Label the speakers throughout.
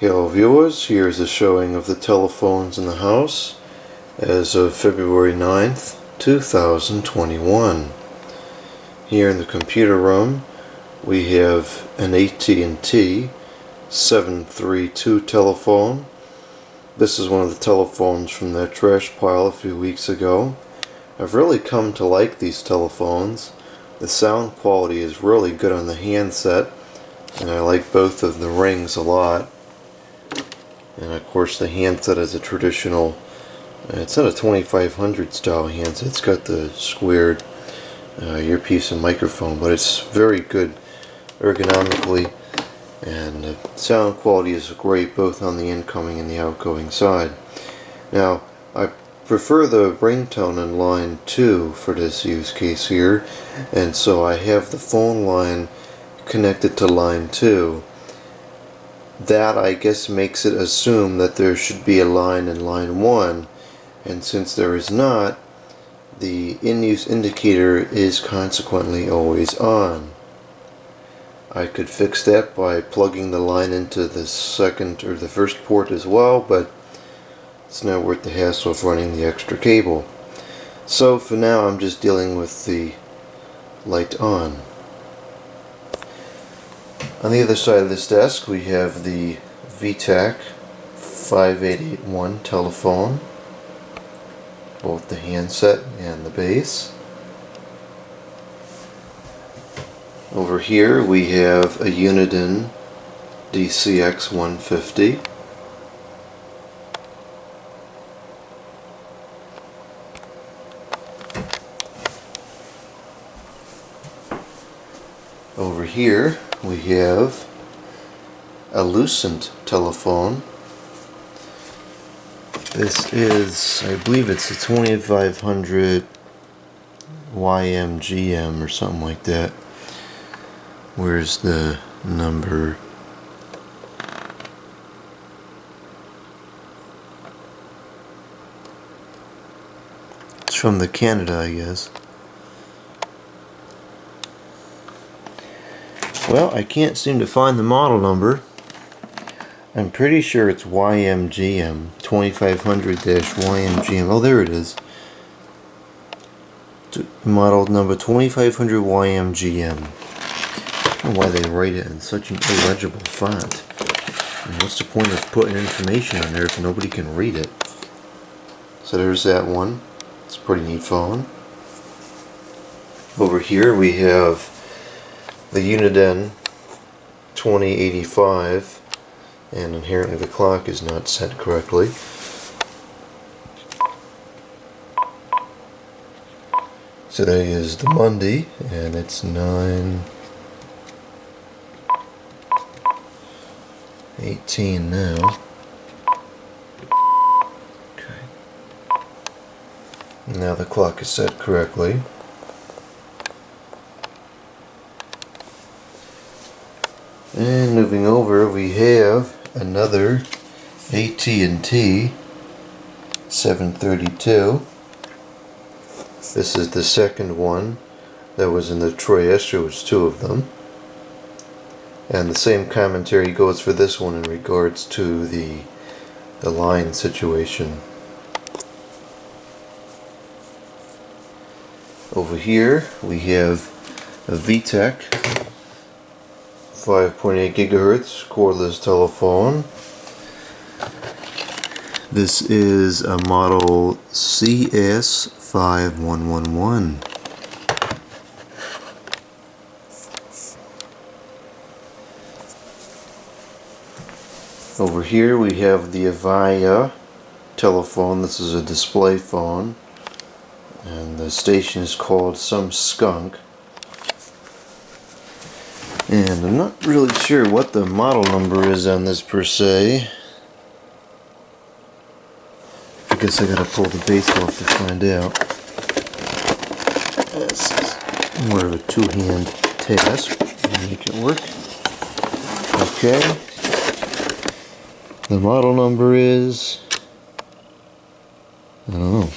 Speaker 1: Hello viewers, here's a showing of the telephones in the house as of February 9th, 2021. Here in the computer room we have an AT&T 732 telephone. This is one of the telephones from that trash pile a few weeks ago. I've really come to like these telephones. The sound quality is really good on the handset, and I like both of the rings a lot. And of course the handset is a traditional, it's not a 2500 style handset, it's got the squared earpiece and microphone, but it's very good ergonomically, and the sound quality is great both on the incoming and the outgoing side. Now I prefer the ringtone in line 2 for this use case here, and so I have the phone line connected to line 2. That, I guess, makes it assume that there should be a line in line 1, and since there is not, the in-use indicator is consequently always on. I could fix that by plugging the line into the second or the first port as well, but it's not worth the hassle of running the extra cable. So for now I'm just dealing with the light on. On the other side of this desk we have the Vtec 5881 telephone, both the handset and the base. Over here we have a Uniden Dcx 150. Over here we have a Lucent telephone. This is, I believe it's a 2500 YMGM or something like that. Where's the number? It's from the Canada, I guess. Well, I can't seem to find the model number. I'm pretty sure it's YMGM, 2500-YMGM. Oh, there it is. Model number 2500 YMGM. I don't know why they write it in such an illegible font. I mean, what's the point of putting information on there if nobody can read it? So there's that one. It's a pretty neat phone. Over here we have the Uniden 2085, and inherently the clock is not set correctly. Today is the Monday, and it's 9:18 now. Okay. Now the clock is set correctly. And moving over, we have another AT&T 732. This is the second one that was in the tray. Yesterday was two of them. And the same commentary goes for this one in regards to the line situation. Over here we have a Vtec 5.8 gigahertz cordless telephone. This is a model CS5111. Over here we have the Avaya Telephone. This is a display phone, and the station is called Some Skunk. And I'm not really sure what the model number is on this per se. I guess I gotta pull the base off to find out. This is more of a two-hand task to make it work. Okay. The model number is, I don't know.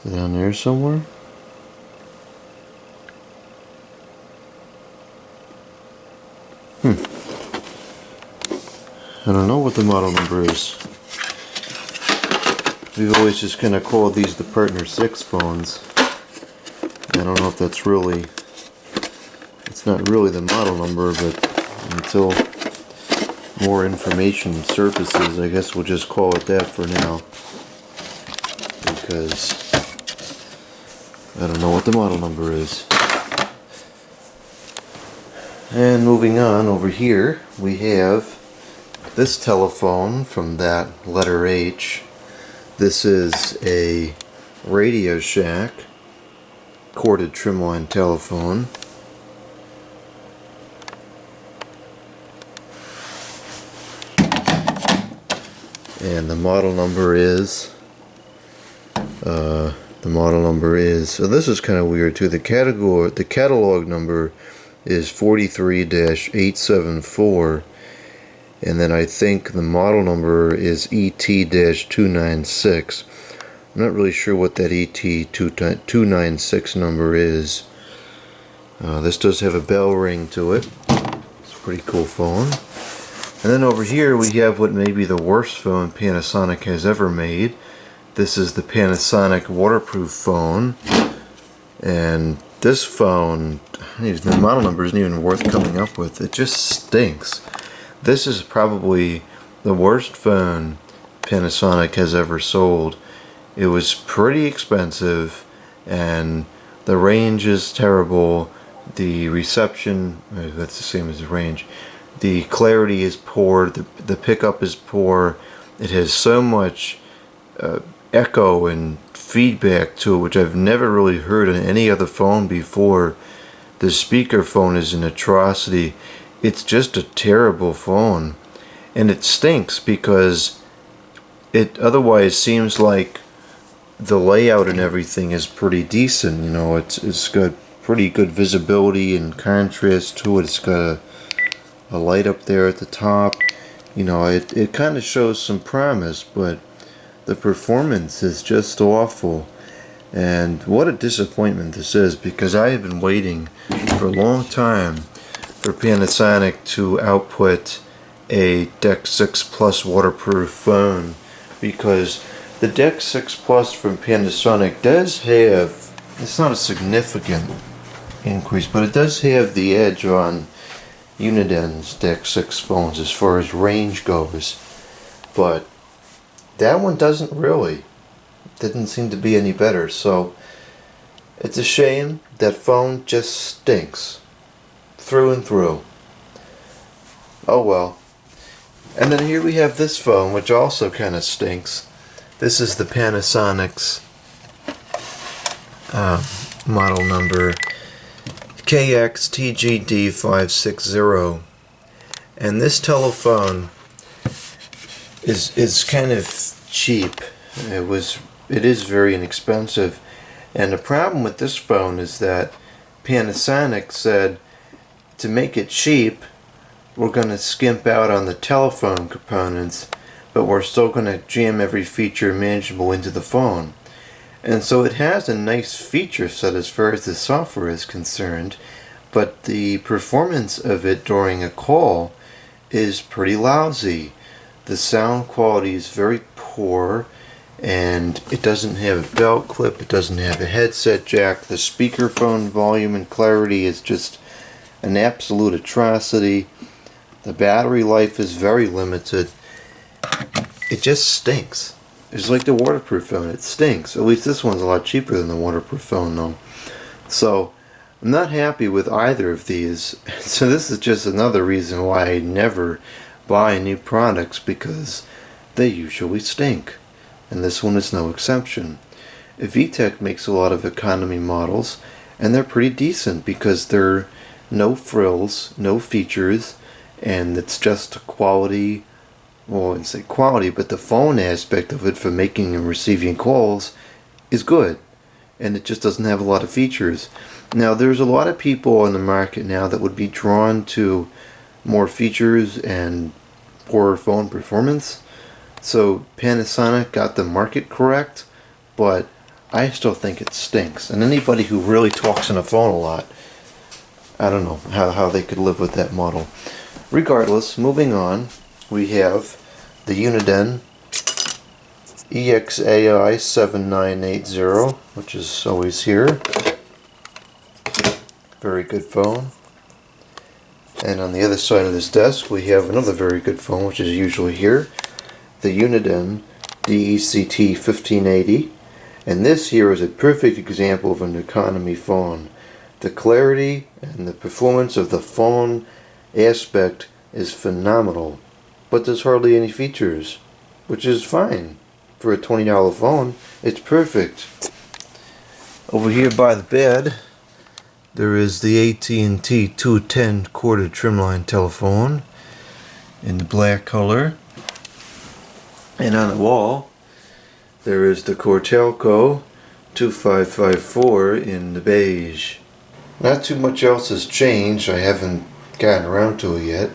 Speaker 1: Is it down there somewhere? I don't know what the model number is. We've always just kind of called these the Partner 6 phones. I don't know if that's really, it's not really the model number, but until more information surfaces, I guess we'll just call it that for now. Because I don't know what the model number is. And moving on, over here we have this telephone from that letter H. This is a Radio Shack corded trimline telephone. And the model number is so this is kind of weird too. The catalog number is 43-874, and then I think the model number is ET-296. I'm not really sure what that ET-296 number is. This does have a bell ring to it. It's a pretty cool phone. And then over here we have what may be the worst phone Panasonic has ever made. This is the Panasonic waterproof phone. And this phone, the model number isn't even worth coming up with. It just stinks. This is probably the worst phone Panasonic has ever sold. It was pretty expensive, and the range is terrible. The reception, that's the same as the range. The clarity is poor. The pickup is poor. It has so much echo and feedback to it, which I've never really heard on any other phone before. The speakerphone is an atrocity. It's just a terrible phone, and it stinks because it otherwise seems like the layout and everything is pretty decent. You know, it's got pretty good visibility and contrast to it. It's got a light up there at the top. You know, it kind of shows some promise, but the performance is just awful. And what a disappointment this is, because I have been waiting for a long time for Panasonic to output a Dec6 Plus waterproof phone, because the Dec6 Plus from Panasonic does have, it's not a significant increase, but it does have the edge on Uniden's Dec6 phones as far as range goes. But that one doesn't really. Didn't seem to be any better. So it's a shame. That phone just stinks through and through. Oh well. And then here we have this phone, which also kind of stinks. This is the Panasonic's model number KXTGD560, and this telephone is kind of cheap. It is very inexpensive, and the problem with this phone is that Panasonic said to make it cheap, we're going to skimp out on the telephone components, but we're still going to jam every feature imaginable into the phone. And so it has a nice feature set as far as the software is concerned, but the performance of it during a call is pretty lousy. The sound quality is very poor, and it doesn't have a belt clip, it doesn't have a headset jack. The speakerphone volume and clarity is just an absolute atrocity. The battery life is very limited. It just stinks. It's like the waterproof phone. It stinks. At least this one's a lot cheaper than the waterproof phone, though. So I'm not happy with either of these. So this is just another reason why I never buy new products, because they usually stink. And this one is no exception. Vtec makes a lot of economy models, and they're pretty decent because they're no frills, no features, and it's just quality. Well, I wouldn't say quality, but the phone aspect of it for making and receiving calls is good, and it just doesn't have a lot of features. Now, there's a lot of people on the market now that would be drawn to more features and poorer phone performance. So Panasonic got the market correct, but I still think it stinks. And anybody who really talks on the phone a lot, I don't know how they could live with that model. Regardless, moving on, we have the Uniden Exai 7980, which is always here. Very good phone. And on the other side of this desk we have another very good phone, which is usually here, the Uniden Dect 1580. And this here is a perfect example of an economy phone. The clarity and the performance of the phone aspect is phenomenal, but there's hardly any features, which is fine. For a $20 phone, it's perfect. Over here by the bed, there is the AT&T 210 corded trimline telephone in the black color. And on the wall, there is the Cordless 2554 in the beige. Not too much else has changed. I haven't gotten around to it yet.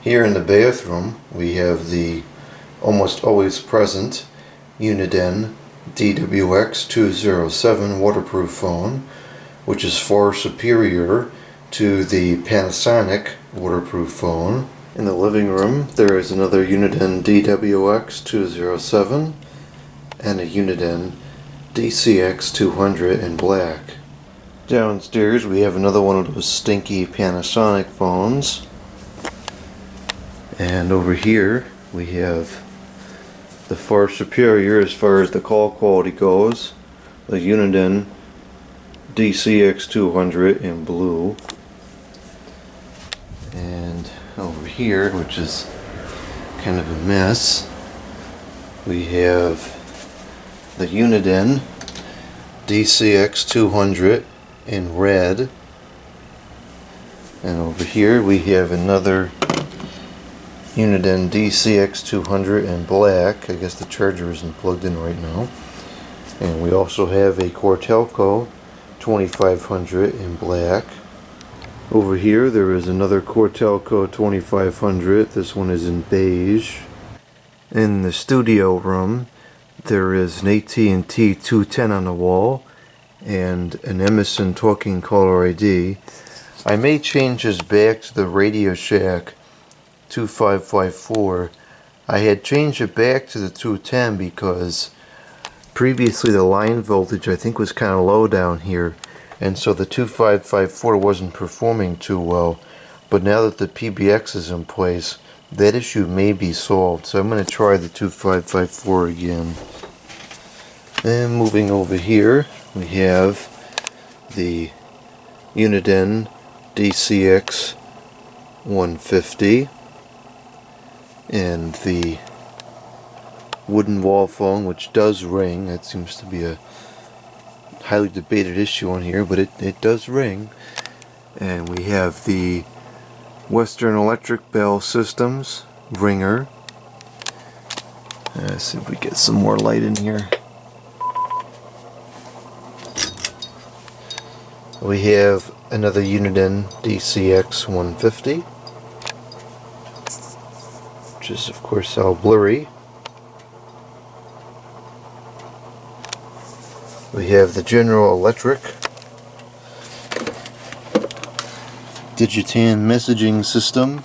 Speaker 1: Here in the bathroom, we have the almost always present Uniden Dcx 207 waterproof phone, which is far superior to the Panasonic waterproof phone. In the living room, there is another Uniden Dcx 207 and a Uniden Dcx 200 in black. Downstairs we have another one of those stinky Panasonic phones. And over here we have the far superior as far as the call quality goes, the Uniden Dcx 200 in blue. And over here, which is kind of a mess, we have the Uniden Dcx 200 in red. And over here we have another Uniden Dcx 200 in black. I guess the charger isn't plugged in right now. And we also have a Cordless 2500 in black. Over here there is another Cordless 2500. This one is in beige. In the studio room there is an AT&T 210 on the wall and an Emerson talking caller ID. I may change this back to the Radio Shack 2554. I had changed it back to the 210 because previously the line voltage I think was kind of low down here, and so the 2554 wasn't performing too well. But now that the PBX is in place, that issue may be solved, so I'm going to try the 2554 again. And moving over here we have the Uniden Dcx 150 and the wooden wall phone, which does ring. That seems to be a highly debated issue on here, but it does ring. And we have the Western Electric Bell Systems ringer. Let's see if we get some more light in here. We have another Uniden Dcx 150, which is of course all blurry. We have the General Electric Digitan messaging system,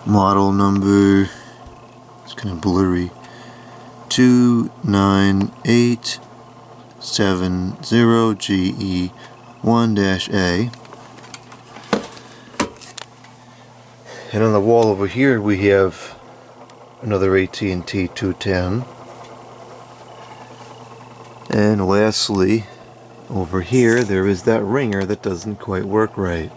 Speaker 1: model number, it's kind of blurry, 29870GE1-A. And on the wall over here we have another AT&T 210. And lastly, over here there is that ringer that doesn't quite work right.